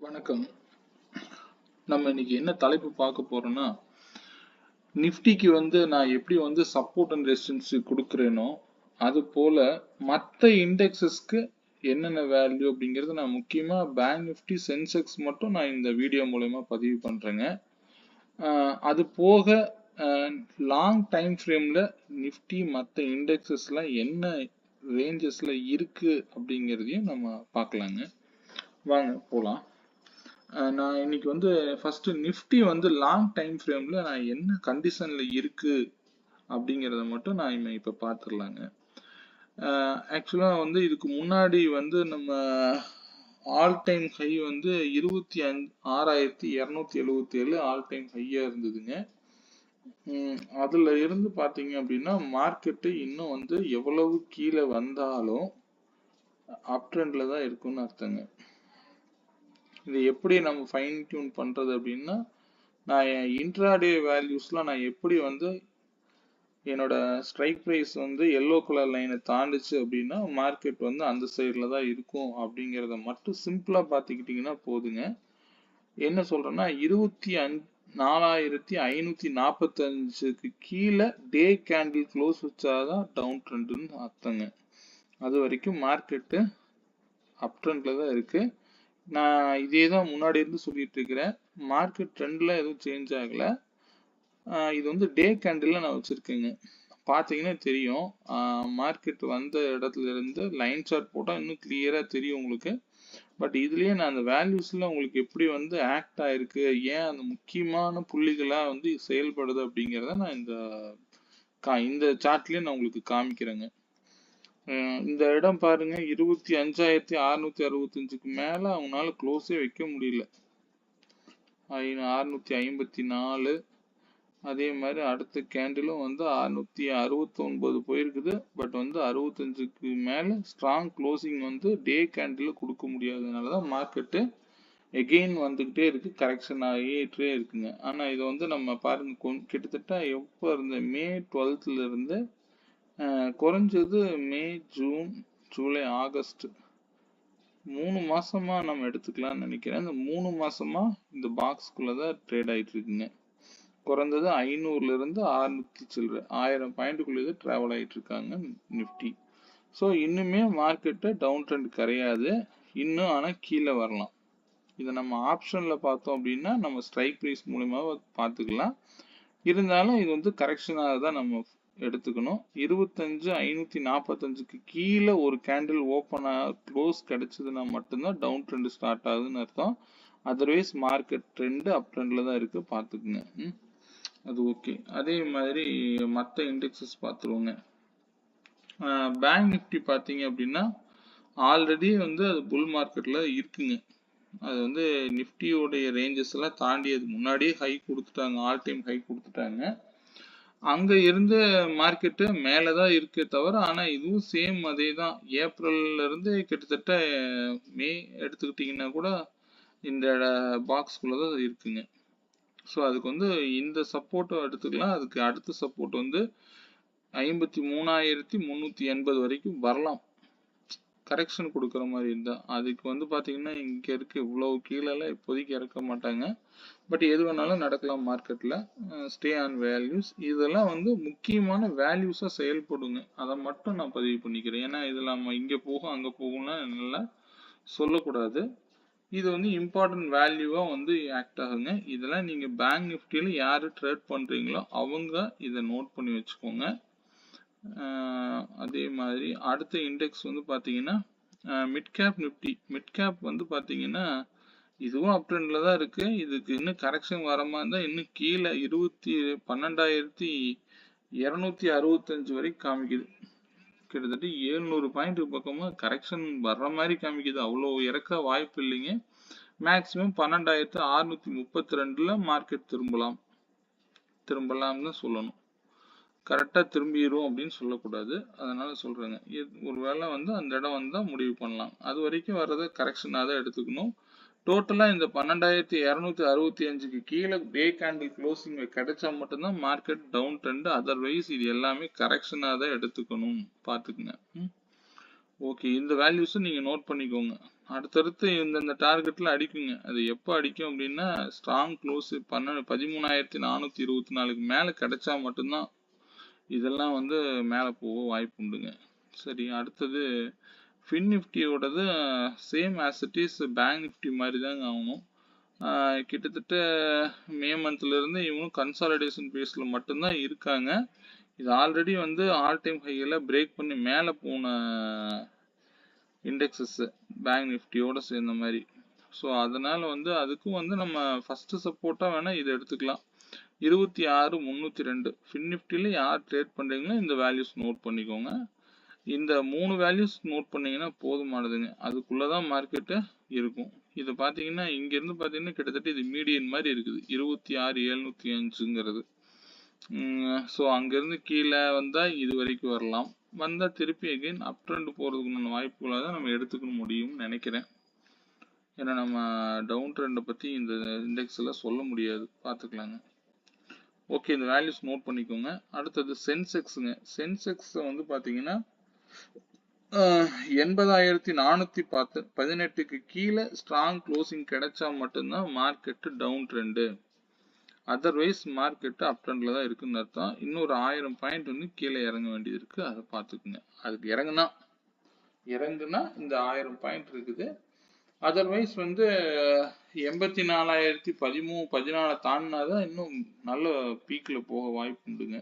வணக்கம். நம்ம இன்னைக்கு என்ன தலைப்பு பார்க்க போறோம்னா, நிஃப்டிக்கு நான் எப்படி சப்போர்ட் அண்ட் ரெசிஸ்டன்ஸ் கொடுக்கிறேனோ, அது போல மற்ற இண்டெக்ஸஸ்க்கு என்னென்ன வேல்யூ அப்படிங்கறது நான் முக்கியமா பேங்க் நிஃப்டி, சென்செக்ஸ் மட்டும் நான் இந்த வீடியோ மூலமா பதிவு பண்றேங்க. அது போக லாங் டைம் ஃப்ரேம்ல நிஃப்டி மற்ற இண்டெக்ஸஸ்ல என்ன ரேஞ்சஸ்ல இருக்கு அப்படிங்கறதையும் நம்ம பார்க்கலாங்க. வாங்க போலாம். நான் இன்னைக்கு ஃபர்ஸ்ட் நிஃப்டி லாங் டைம் ஃப்ரேம்ல நான் என்ன கண்டிஷன்ல இருக்கு அப்படிங்கறத மட்டும் நான் இப்ப பார்த்துடலாங்க. ஆக்சுவலா இதுக்கு முன்னாடி நம்ம all time high 26,277 all time ஹையா இருந்ததுங்க. அதுல இருந்து பாத்தீங்க அப்படின்னா மார்க்கெட் இன்னும் எவ்வளவு கீழே வந்தாலும் அப் ட்ரெண்ட்ல தான் இருக்கும்னு அர்த்தங்க. இது எப்படி நம்ம ஃபைன் டியூன் பண்றது அப்படின்னா, நான் இன்ட்ராடே வேல்யூஸ்லாம் நான் எப்படி என்னோட ஸ்ட்ரைக் பிரைஸ் எல்லோ கலர் லைனை தாண்டுச்சு அப்படின்னா மார்க்கெட் அந்த சைடில் தான் இருக்கும் அப்படிங்கிறத மட்டும் சிம்பிளா பார்த்துக்கிட்டிங்கன்னா போதுங்க. என்ன சொல்றேன்னா 24,545க்கு கீழே டே கேண்டில் க்ளோஸ் வச்சாதான் டவுன் ட்ரெண்ட்னு அர்த்தங்க. அது வரைக்கும் மார்க்கெட்டு அப் ட்ரெண்ட்ல தான் இருக்கு. நான் இதே தான் முன்னாடி இருந்து சொல்லிட்டு இருக்கிறேன். மார்க்கெட் ட்ரெண்ட்ல எதுவும் சேஞ்ச் ஆகல. இது டே கேண்டில் நான் வச்சிருக்கேங்க. பாத்தீங்கன்னா தெரியும், மார்க்கெட் வந்த இடத்துல இருந்து லைன் சார்ட் போட்டா இன்னும் கிளியரா தெரியும் உங்களுக்கு. பட் இதுலயே நான் அந்த வேல்யூஸ்ல உங்களுக்கு எப்படி ஆக்ட் ஆயிருக்கு, ஏன் அந்த முக்கியமான புள்ளிகளா செயல்படுது அப்படிங்கிறத நான் இந்த சார்ட்லயே நான் உங்களுக்கு காமிக்கிறேங்க. இந்த இடம் பாருங்க, 25,665க்கு மேல அவங்களால க்ளோஸே வைக்க முடியல. 654. அதே மாதிரி அடுத்த கேண்டிலும் 669 போயிருக்குது. பட் 65க்கு மேல ஸ்ட்ராங் க்ளோசிங் டே கேண்டில் கொடுக்க முடியாததுனாலதான் மார்க்கெட்டு எகெயின் வந்துகிட்டே இருக்கு, கரெக்ஷன் ஆகிட்டே இருக்குங்க. ஆனா இது நம்ம பாருங்க, கிட்டத்தட்ட எப்போ இருந்த மே 12th இருந்து குறைஞ்சது மே, ஜூன், ஜூலை, ஆகஸ்ட் 3 மாசமா நம்ம எடுத்துக்கலாம்னு நினைக்கிறேன். இந்த 3 மாசமா இந்த பாக்ஸ்குள்ளதான் ட்ரேட் ஆயிட்டு இருக்குங்க. குறைந்தது 500ல இருந்து 600 சில்லற 1000 பாயிண்ட்டுக்குள்ளே டிராவல் ஆயிட்டு இருக்காங்க நிஃப்டி. ஸோ இன்னுமே மார்க்கெட்டு டவுன் ட்ரெண்ட் கிடையாது, இன்னும் ஆனா கீழே வரலாம். இதை நம்ம ஆப்ஷன்ல பார்த்தோம் அப்படின்னா நம்ம ஸ்ட்ரைக் பிரைஸ் மூலமா பார்த்துக்கலாம். இருந்தாலும் இது கரெக்ஷனாக தான் நம்ம எடுத்துக்கணும். 25,545க்கு கீழே ஒரு கேண்டில் ஓப்பன் க்ளோஸ் கிடைச்சதுன்னா மட்டும்தான் டவுன் ட்ரெண்ட் ஸ்டார்ட் ஆகுதுன்னு அர்த்தம். அதர்வைஸ் மார்க்கெட் ட்ரெண்ட் அப் ட்ரெண்ட்ல தான் இருக்கு, பார்த்துக்குங்க. அது ஓகே. அதே மாதிரி மற்ற இண்டெக்ஸஸ் பார்த்துருவோங்க. பேங்க் நிஃப்டி பார்த்தீங்க அப்படின்னா ஆல்ரெடி அது புல் மார்க்கெட்ல இருக்குங்க. அது நிஃப்டியோடைய ரேஞ்சஸ் எல்லாம் தாண்டி அது முன்னாடியே ஹை கொடுத்துட்டாங்க, ஆல் டைம் ஹை கொடுத்துட்டாங்க. அங்க இருந்து மார்க்கெட்டு மேலதான் இருக்கே தவிர, ஆனா இதுவும் சேம் அதே தான். ஏப்ரல்ல இருந்து கிட்டத்தட்ட மே எடுத்துக்கிட்டீங்கன்னா கூட இந்த பாக்ஸ்குள்ளதான் இருக்குங்க. ஸோ அதுக்கு இந்த சப்போர்ட்டை எடுத்துக்கலாம். அதுக்கு அடுத்த சப்போர்ட் 53,380 வரைக்கும் வரலாம், கரெக்ஷன் கொடுக்குற மாதிரி இருந்தா. அதுக்கு பாத்தீங்கன்னா இங்க இருக்கு, இவ்வளவு கீழெல்லாம் இப்போதைக்கு இறக்க மாட்டாங்க. பட் எது வேணாலும் நடக்கலாம் மார்க்கெட்ல. ஸ்டே ஆன் வேல்யூஸ் இதெல்லாம் முக்கியமான வேல்யூஸா செயல்படுங்க. அதை மட்டும் நான் பதிவு பண்ணிக்கிறேன். ஏன்னா இதுல நம்ம இங்க போகும் அங்க போகும்னா நல்லா சொல்லக்கூடாது. இது இம்பார்ட்டன்ட் வேல்யூவா ஆக்ட் ஆகுங்க. இதெல்லாம் நீங்க பேங்க் நிஃப்டியில யாரு ட்ரேட் பண்றீங்களோ அவங்க இதை நோட் பண்ணி வச்சுக்கோங்க. அதே மாதிரி அடுத்த இண்டெக்ஸ் பாத்தீங்கன்னா mid cap Nifty. Mid cap பாத்தீங்கன்னா இதுவும் அப் ட்ரெண்ட்ல தான் இருக்கு. இதுக்கு இன்னும் கரெக்ஷன் வர மாதிரி இருந்தா இன்னும் கீழே 12,265 வரைக்கும் காமிக்குது. கிட்டத்தட்ட 700 பாயிண்ட் பக்கமா கரெக்ஷன் வர்ற மாதிரி காமிக்குது. அவ்வளோ இறக்க வாய்ப்பு இல்லைங்க. மேக்சிமம் 12,632ல மார்க்கெட் திரும்பலாம்னு சொல்லணும். கரெக்டா திரும்பிடும் அப்படின்னு சொல்லக்கூடாது, அதனால சொல்றேங்க. ஒருவேளை அந்த இடம் வந்தா முடிவு பண்ணலாம். அது வரைக்கும் வர்றதை கரெக்ஷனாக தான் எடுத்துக்கணும். டோட்டலா இந்த 12,265க்கு கீழே டே கேண்டில் க்ளோசிங் கிடைச்சா மட்டும்தான் மார்க்கெட் டவுன் ட்ரெண்ட். அதர்வைஸ் இது எல்லாமே கரெக்ஷனாக தான் எடுத்துக்கணும், பார்த்துக்குங்க. ஓகே, இந்த வேல்யூஸும் நீங்க நோட் பண்ணிக்கோங்க. அடுத்தடுத்து இந்த டார்கெட்ல அடிக்குங்க. அது எப்போ அடிக்கும் அப்படின்னா ஸ்ட்ராங் க்ளோஸ் 13,424க்கு மேலே கிடைச்சா மட்டும்தான் இதெல்லாம் வந்து மேலே போக வாய்ப்பு உண்டுங்க. சரி, அடுத்தது ஃபின் நிஃப்டியோடது same as it is bank Nifty மாதிரி தாங்க ஆகணும். கிட்டத்தட்ட மே மந்த்லேருந்து இவங்களும் கன்சாலிடேஷன் பேஸில் மட்டும்தான் இருக்காங்க. இது ஆல்ரெடி வந்து ஆல் டைம் ஹையில் பிரேக் பண்ணி மேலே போன இண்டெக்ஸஸ் பேங்க் நிஃப்டியோட சேர்ந்த மாதிரி. ஸோ அதனால் வந்து அதுக்கும் வந்து நம்ம ஃபஸ்ட்டு சப்போர்ட்டாக வேணால் இதை எடுத்துக்கலாம். 26,302 ஃபின் நிஃப்டியில் யார் ட்ரேட் பண்ணுறீங்களோ இந்த வேல்யூஸ் நோட் பண்ணிக்கோங்க. இந்த 3 வேல்யூஸ் நோட் பண்ணிங்கன்னா போதுமானதுங்க. அதுக்குள்ளே தான் மார்க்கெட்டு இருக்கும். இது பார்த்தீங்கன்னா இங்கேருந்து பார்த்தீங்கன்னா கிட்டத்தட்ட இது மீடியன் மாதிரி இருக்குது 26,705ங்கிறது. ஸோ அங்கேருந்து கீழே வந்தால் இது வரைக்கும் வரலாம். வந்தால் திருப்பி அகெயின் அப் ட்ரெண்ட் போகிறதுக்குண்டான வாய்ப்புகளை தான் நம்ம எடுத்துக்க முடியும்னு நினைக்கிறேன். ஏன்னா நம்ம டவுன் ட்ரெண்டை பற்றி இந்த இண்டெக்ஸில் சொல்ல முடியாது, பார்த்துக்கலாங்க. ஓகே, இந்த வேல்யூஸ் நோட் பண்ணிக்கோங்க. அடுத்தது சென்செக்ஸுங்க. சென்செக்ஸை வந்து பார்த்தீங்கன்னா 80,418க்கு கீழே ஸ்ட்ராங் க்ளோசிங் கிடைச்சா மட்டும்தான் market down trend. Otherwise market up ட்ரெண்டில் தான் இருக்குன்னு அர்த்தம். இன்னொரு 1000 பாயிண்ட் வந்து கீழே இறங்க வேண்டியது இருக்குது, அதை பார்த்துக்குங்க. அதுக்கு இறங்குனா இந்த 1000 பாயிண்ட் இருக்குது. அதர்வைஸ் வந்து 84,013-14 தாண்டினா தான் இன்னும் நல்ல பீக்கில் போக வாய்ப்பு உண்டுங்க.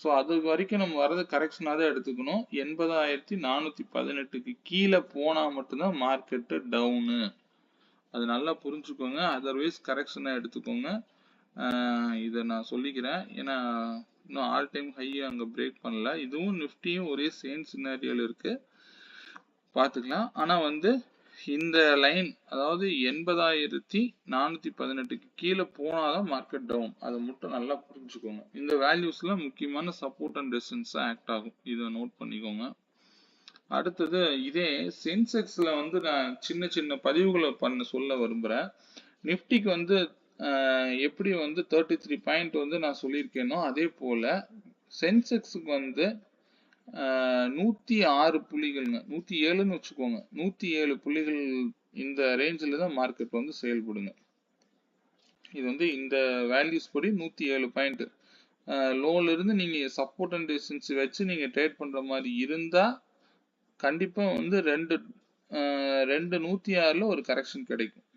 ஸோ அது வரைக்கும் நம்ம வரது கரெக்ஷனாக தான் எடுத்துக்கணும். 80,418க்கு கீழே போனால் மட்டும்தான் மார்க்கெட்டு டவுனு. அது நல்லா புரிஞ்சுக்கோங்க. அதர்வைஸ் கரெக்ஷனாக எடுத்துக்கோங்க. இதை நான் சொல்லிக்கிறேன். ஏன்னா இன்னும் ஆல் டைம் ஹையை அங்கே பிரேக் பண்ணல. இதுவும் நிஃப்டியும் ஒரே சேம் சினாரியோவில் இருக்குது, பார்த்துக்கலாம். ஆனால் வந்து இந்த லைன், அதாவது 80,418க்கு கீழே போனாதான் மார்க்கெட் டவுன். அதை மட்டும் நல்லா புரிஞ்சுக்கோங்க. இந்த வேல்யூஸ்ல முக்கியமான சப்போர்ட் அண்ட் ரெசிஸ்டன்ஸ் ஆக்ட் ஆகும், இதை நோட் பண்ணிக்கோங்க. அடுத்தது இதே சென்செக்ஸ்ல வந்து நான் சின்ன சின்ன பதிவுகளை சொல்ல விரும்புகிறேன். நிஃப்டிக்கு வந்து எப்படி வந்து 33 பாயிண்ட் வந்து நான் சொல்லியிருக்கேனோ அதே போல சென்செக்ஸுக்கு வந்து 106 புள்ளிகள்ங்க, 107ன்னு வச்சுக்கோங்க. 107 புள்ளிகள் இந்த ரேஞ்சில் தான் மார்க்கெட் வந்து செயல்படுங்க. இது வந்து இந்த வேல்யூஸ் படி 107 பாயிண்ட் லோல இருந்து நீங்க சப்போர்ட் அண்ட் ரெசிஸ்டன்ஸ் வச்சு நீங்க ட்ரேட் பண்ற மாதிரி இருந்தா கண்டிப்பா வந்து 106ல ஒரு கரெக்ஷன் கிடைக்கும்.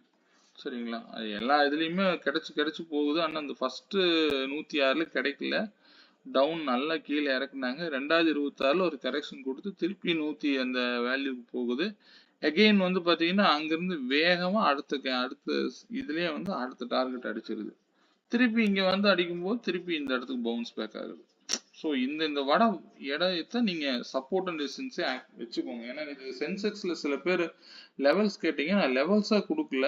சரிங்களா? அது எல்லா இதுலயுமே கிடைச்சு போகுது. ஆனா அந்த ஃபர்ஸ்ட் 106ல கிடைக்கல, டவுன் நல்லா கீழே இறக்குனாங்க. 2026ல ஒரு கரெக்ஷன் கொடுத்து திருப்பி 100 அந்த வேல்யூக்கு போகுது. அகெயின் வந்து பார்த்தீங்கன்னா அங்கேருந்து வேகமாக அடுத்த இதுலேயே வந்து அடுத்த டார்கெட் அடிச்சிருது. திருப்பி இங்கே வந்து அடிக்கும்போது திருப்பி இந்த இடத்துக்கு பவுன்ஸ் பேக் ஆகுது. ஸோ இந்த இடத்தை நீங்கள் சப்போர்ட் அண்ட் ரெசிஸ்டன்ஸே வச்சுக்கோங்க. ஏன்னா இது சென்செக்ஸில் சில பேர் லெவல்ஸ் கேட்டீங்க, நான் லெவல்ஸாக கொடுக்கல.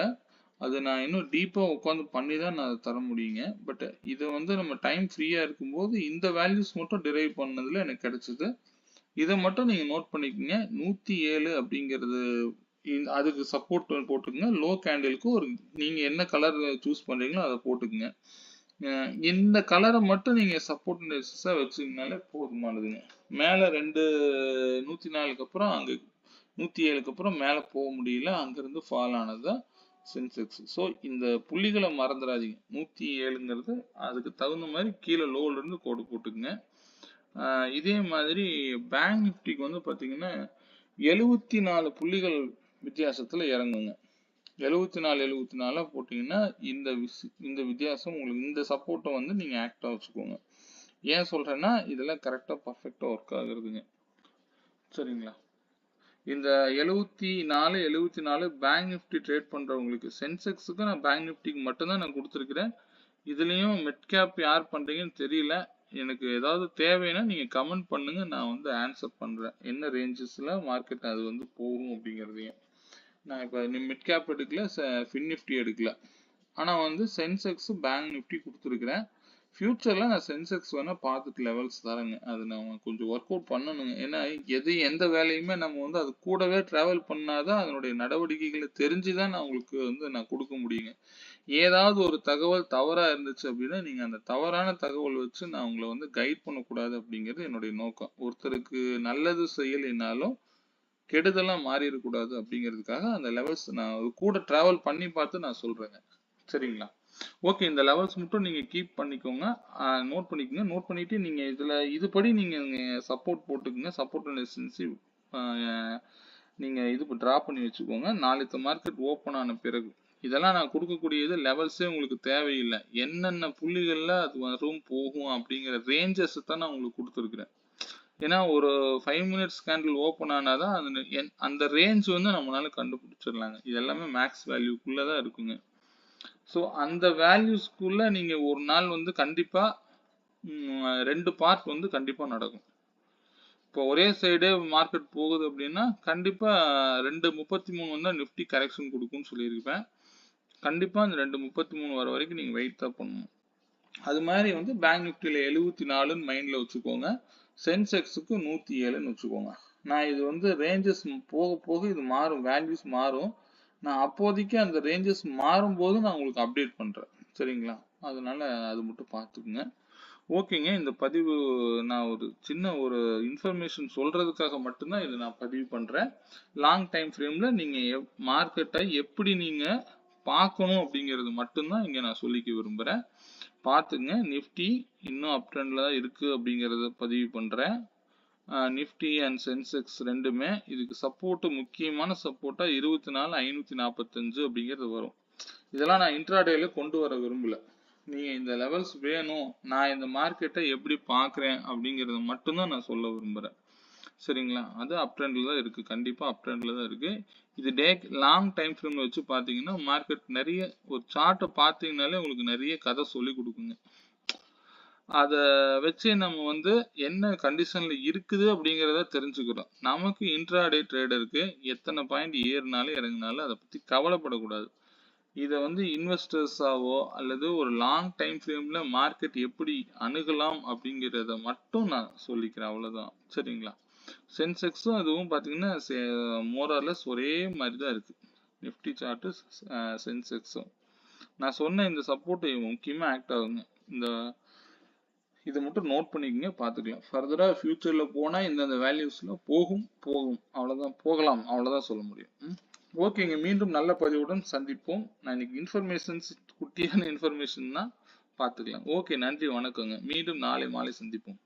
அது நான் இன்னும் டீப்பாக உட்காந்து பண்ணி தான் நான் அதை தர முடியுங்க. பட் இதை வந்து நம்ம டைம் ஃப்ரீயாக இருக்கும்போது இந்த வேல்யூஸ் மட்டும் டிரைவ் பண்ணதில் எனக்கு கிடைச்சிது. இதை மட்டும் நீங்கள் நோட் பண்ணிக்கோங்க. 107 அப்படிங்கிறது அதுக்கு சப்போர்ட் போட்டுக்குங்க. லோ கேண்டிலுக்கு ஒரு நீங்கள் என்ன கலர் சூஸ் பண்ணுறீங்களோ அதை போட்டுக்குங்க. இந்த கலரை மட்டும் நீங்கள் சப்போர்ட் ரெசிஸ்டன்ஸாக வச்சுக்கினாலே போதுமானதுங்க. மேலே 104க்கு அப்புறம் அங்கே 107க்கு அப்புறம் மேலே போக முடியல, அங்கேருந்து ஃபால் ஆனது தான் சென்செக்ஸ். ஸோ இந்த புள்ளிகளை மறந்துடாதீங்க. 107ங்கிறது அதுக்கு தகுந்த மாதிரி கீழே லோல இருந்து கோடு போட்டுக்குங்க. இதே மாதிரி பேங்க் நிஃப்டிக்கு வந்து பார்த்தீங்கன்னா 74 புள்ளிகள் வித்தியாசத்தில் இறங்குங்க. 74 போட்டிங்கன்னா இந்த வித்தியாசம் உங்களுக்கு இந்த சப்போர்ட்டை வந்து நீங்கள் ஆக்டாக வச்சுக்கோங்க. ஏன் சொல்கிறேன்னா இதெல்லாம் கரெக்டாக பர்ஃபெக்டாக ஒர்க் ஆகுறதுங்க. சரிங்களா? இந்த 74 பேங்க் நிஃப்டி ட்ரேட் பண்ணுறவங்களுக்கு, சென்செக்ஸுக்கு நான் பேங்க் நிஃப்டிக்கு மட்டும்தான் நான் கொடுத்துருக்குறேன். இதுலேயும் மிட் கேப் யார் பண்ணுறீங்கன்னு தெரியல. எனக்கு ஏதாவது தேவைன்னா நீங்கள் கமெண்ட் பண்ணுங்க, நான் வந்து ஆன்சர் பண்ணுறேன். என்ன ரேஞ்சஸில் மார்க்கெட் அது வந்து போகும் அப்படிங்கிறதையும். நான் இப்போ மிட் கேப் எடுக்கல, ஃபின் நிஃப்டி எடுக்கல. ஆனால் வந்து சென்செக்ஸ் பேங்க் நிஃப்டி கொடுத்துருக்குறேன். ஃபியூச்சரில் நான் சென்செக்ஸ் வேணால் பார்த்துட்டு லெவல்ஸ் தரேங்க. அது நம்ம கொஞ்சம் ஒர்க் அவுட் பண்ணணுங்க. ஏன்னா எந்த வேலையுமே நம்ம வந்து அது கூடவே ட்ராவல் பண்ணாதான் அதனுடைய நடவடிக்கைகளை தெரிஞ்சு தான் நான் உங்களுக்கு வந்து நான் கொடுக்க முடியுங்க. ஏதாவது ஒரு தகவல் தவறாக இருந்துச்சு அப்படின்னா நீங்கள் அந்த தவறான தகவல் வச்சு நான் உங்களை வந்து கைட் பண்ணக்கூடாது அப்படிங்கிறது என்னுடைய நோக்கம். ஒருத்தருக்கு நல்லது செய்யலைனாலும் கெடுதலா மாறிடக்கூடாது அப்படிங்கிறதுக்காக அந்த லெவல்ஸ் நான் கூட டிராவல் பண்ணி பார்த்து நான் சொல்றேங்க. சரிங்களா? ஓகே, இந்த லெவல்ஸ் மட்டும் நீங்க கீப் பண்ணிக்கோங்க, நோட் பண்ணிக்கோங்க. நோட் பண்ணிட்டு நீங்க இதுபடி நீங்க சப்போர்ட் போட்டுக்கோங்க. சப்போர்ட் அண்ட் ரெசிஸ்டன்ஸ் நீங்க டிரா பண்ணி வச்சுக்கோங்க. நாளைக்கு மார்க்கெட் ஓப்பன் ஆன பிறகு இதெல்லாம் நான் கொடுக்கக்கூடியது லெவல்ஸே உங்களுக்கு தேவையில்லை. என்னென்ன புள்ளிகள்ல அது வரும் போகும் அப்படிங்கிற ரேஞ்சஸ் தான் நான் உங்களுக்கு கொடுத்துருக்குறேன். ஏன்னா ஒரு 5 மினிட்ஸ் கேண்டில் ஓப்பன் ஆனாதான் அந்த ரேஞ்ச் வந்து நம்மளால கண்டுபிடிச்சிடலாங்க. இது எல்லாமே மேக்ஸ் வேல்யூக்குள்ளதான் இருக்குங்க. ஸோ அந்த வேல்யூஸ்க்குள்ள நீங்க ஒரு நாள் வந்து கண்டிப்பா 2 பார்ட் வந்து கண்டிப்பா நடக்கும். இப்போ ஒரே சைடே மார்க்கெட் போகுது அப்படின்னா கண்டிப்பா 2:33 வந்தா நிஃப்டி கரெக்ஷன் கொடுக்கும்னு சொல்லியிருப்பேன். கண்டிப்பா அந்த 2:33 வர வரைக்கும் நீங்க வெயிட் தான் பண்ணணும். அது மாதிரி வந்து பேங்க் நிஃப்டியில 74ன்னு மைண்ட்ல வச்சுக்கோங்க. சென்செக்ஸுக்கு 107ன்னு வச்சுக்கோங்க. நான் இது வந்து ரேஞ்சஸ் போக போக இது மாறும், வேல்யூஸ் மாறும். நான் அப்போதைக்கு அந்த ரேஞ்சஸ் மாறும்போது நான் உங்களுக்கு அப்டேட் பண்றேன். சரிங்களா? அதனால அது மட்டும் பார்த்துக்குங்க. ஓகேங்க, இந்த பதிவு நான் ஒரு சின்ன ஒரு இன்ஃபர்மேஷன் சொல்றதுக்காக மட்டும்தான் இதை நான் பதிவு பண்றேன். லாங் டைம் ஃப்ரேம்ல நீங்க மார்க்கெட்டை எப்படி நீங்க பார்க்கணும் அப்படிங்கிறது மட்டும்தான் இங்க நான் சொல்லிக்க விரும்புறேன். பார்த்துங்க, நிஃப்டி இன்னும் அப் ட்ரெண்ட்ல தான் இருக்கு அப்படிங்கிறத பதிவு பண்றேன். நிஃப்டி அண்ட் சென்செக்ஸ் ரெண்டுமே இதுக்கு சப்போர்ட், முக்கியமான சப்போர்ட்டா 24,545 அப்படிங்கிறது வரும். இதெல்லாம் நான் இன்ட்ராடேல கொண்டு வர விரும்பல. நீங்க இந்த லெவல்ஸ் வேணும், நான் இந்த மார்க்கெட்டை எப்படி பார்க்குறேன் அப்படிங்கிறத மட்டும்தான் நான் சொல்ல விரும்புறேன். சரிங்களா? அது அப் ட்ரெண்ட்ல தான் இருக்கு, கண்டிப்பா அப் ட்ரெண்ட்ல தான் இருக்கு. இது லாங் டைம் ஃப்ரேம்ல வச்சு பார்த்தீங்கன்னா மார்க்கெட் நிறைய ஒரு சார்ட்டை பார்த்தீங்கன்னாலே உங்களுக்கு நிறைய கதை சொல்லி கொடுக்குங்க. அதை வச்சு நம்ம வந்து என்ன கண்டிஷன்ல இருக்குது அப்படிங்கிறத தெரிஞ்சுக்கிறோம். நமக்கு இன்ட்ராடே ட்ரேடருக்கு எத்தனை பாயிண்ட் ஏறினாலும் இறங்கினாலும் அதை பத்தி கவலைப்படக்கூடாது. இதை வந்து இன்வெஸ்டர்ஸாவோ அல்லது ஒரு லாங் டைம் ஃப்ரேம்ல மார்க்கெட் எப்படி அணுகலாம் அப்படிங்கிறத மட்டும் நான் சொல்லிக்கிறேன், அவ்வளவுதான். சரிங்களா? சென்செக்ஸும் அதுவும் பார்த்தீங்கன்னா மோரார்லெஸ் ஒரே மாதிரி தான் இருக்கு. நிஃப்டி சார்ட்டு சென்செக்ஸும் நான் சொன்ன இந்த சப்போர்ட் முக்கியமாக ஆக்ட் ஆகுங்க. இதை மட்டும் நோட் பண்ணிக்கங்க, பார்த்துக்கலாம். ஃபர்தராக ஃபியூச்சரில் போனால் இந்தந்த வேல்யூஸில் போகும் அவ்வளோதான், போகலாம், அவ்வளோதான் சொல்ல முடியும். ஓகேங்க, மீண்டும் நல்ல பதிவுடன் சந்திப்போம். நான் இன்னைக்கு இன்ஃபர்மேஷன்ஸ் குட்டியான இன்ஃபர்மேஷன் தான், பார்த்துக்கலாம். ஓகே, நன்றி, வணக்கங்க. மீண்டும் நாளை மாலை சந்திப்போம்.